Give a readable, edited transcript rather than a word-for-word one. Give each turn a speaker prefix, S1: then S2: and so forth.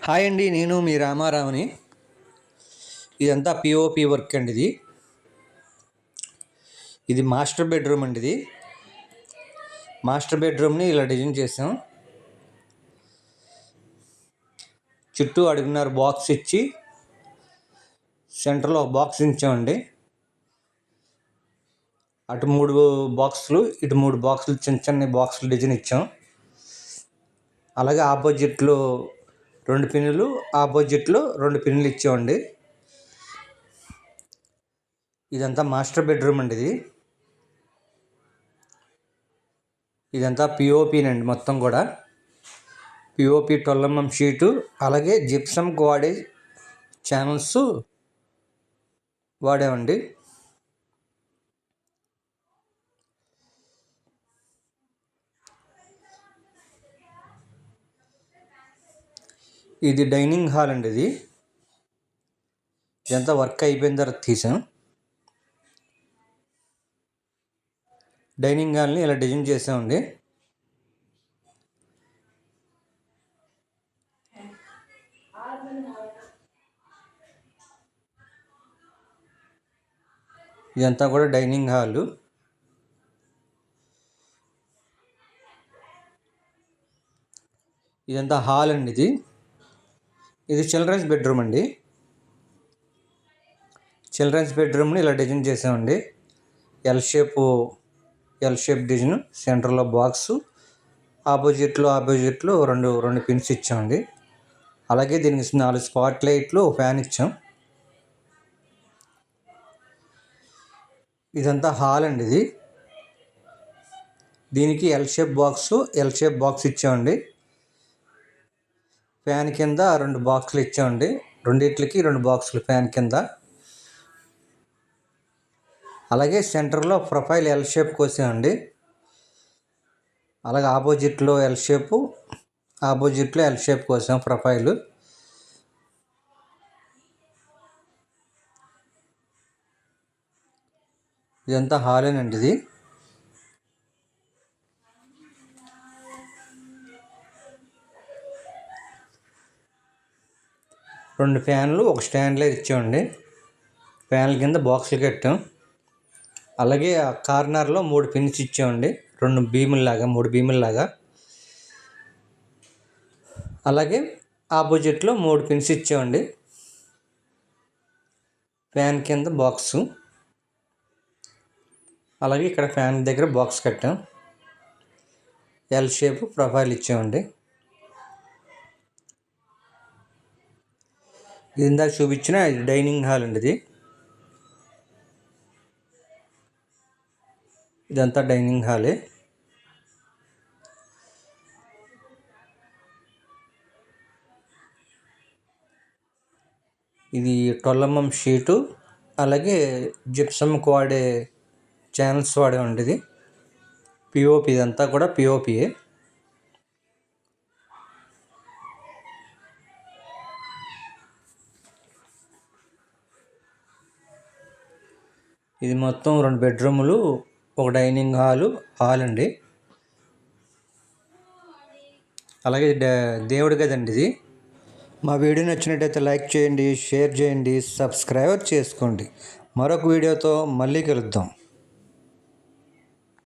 S1: Hi అండి, నేను మీ రామారావుని. ఇదంతా పిఓపి వర్క్ అండి. ఇది మాస్టర్ బెడ్రూమ్ అండి. ఇది మాస్టర్ బెడ్రూమ్ని ఇలా డిజైన్ చేసాం. చుట్టూ అడుగున్నర బాక్స్ ఇచ్చి సెంటర్లో ఒక బాక్స్ ఇచ్చామండి. అటు 3 బాక్సులు, ఇటు 3 బాక్సులు, చిన్న చిన్న బాక్సులు డిజైన్ ఇచ్చాం. అలాగే ఆపోజిట్లో 2 పిన్నులు, ఆపోజిట్లో 2 పిన్నులు ఇచ్చామండి. ఇదంతా మాస్టర్ బెడ్రూమ్ అండి. ఇదంతా పిఓపినండి. మొత్తం కూడా పిఓపి 12mm షీటు, అలాగే జిప్సమ్ వాడే ఛానల్స్ వాడామండి. ఇది డైనింగ్ హాల్ అండి. ఇదంతా వర్క్ అయిపోయిన తర్వాత తీసాం. డైనింగ్ హాల్ని ఇలా డిజైన్ చేసామండి. ఇదంతా కూడా డైనింగ్ హాలు. ఇదంతా హాల్ అండి. ఇది చిల్డ్రన్స్ బెడ్రూమ్ అండి. చిల్డ్రన్స్ బెడ్రూమ్ని ఇలా డిజైన్ చేసామండి. ఎల్ షేప్ డిజైన్, సెంటర్లో బాక్సు, ఆపోజిట్లో రెండు పిన్స్ ఇచ్చామండి. అలాగే దీనికి 4 స్పాట్ లైట్లు, ఫ్యాన్ ఇచ్చాం. ఇదంతా హాల్ అండి. దీనికి ఎల్ షేప్ బాక్స్ ఇచ్చామండి. ఫ్యాన్ కింద 2 బాక్సులు ఇచ్చామండి. రెండిట్లకి 2 బాక్సులు ఫ్యాన్ కింద. అలాగే సెంటర్లో ప్రొఫైల్ ఎల్ షేప్ కోసామండి. అలాగే ఆపోజిట్లో ఎల్ షేప్ కోసాం ప్రొఫైలు. ఇదంతా హాలేనండి. ఇది 2 ఫ్యాన్లు, ఒక స్టాండ్ లైట్ ఇచ్చామండి. ఫ్యాన్ల కింద బాక్సులు కట్టాం. అలాగే ఆ కార్నర్లో 3 పిన్స్ ఇచ్చామండి, 3 బీముల్లాగా. అలాగే ఆపోజిట్లో 3 పిన్స్ ఇచ్చామండి. ఫ్యాన్ కింద బాక్సు, అలాగే ఇక్కడ ఫ్యాన్ దగ్గర బాక్స్ కట్టాం. ఎల్ షేప్ ప్రొఫైల్ ఇచ్చామండి. ఇది ఇందాక చూపించిన డైనింగ్ హాల్ అండి. ఇదంతా డైనింగ్ హాలే. ఇది 12mm షీటు, అలాగే జిప్సమ్కి వాడే ఛానల్స్ వాడామండి. ఇది పిఓపి, ఇదంతా కూడా పిఓపియే. ఇది మొత్తం 2 బెడ్రూములు, ఒక డైనింగ్ హాల్ అండి. అలాగే దేవుడి గది అండి. ఇది మా వీడియో నచ్చినట్టయితే లైక్ చేయండి, షేర్ చేయండి, సబ్స్క్రైబ్ చేసుకోండి. మరొక వీడియోతో మళ్ళీ కలుద్దాం.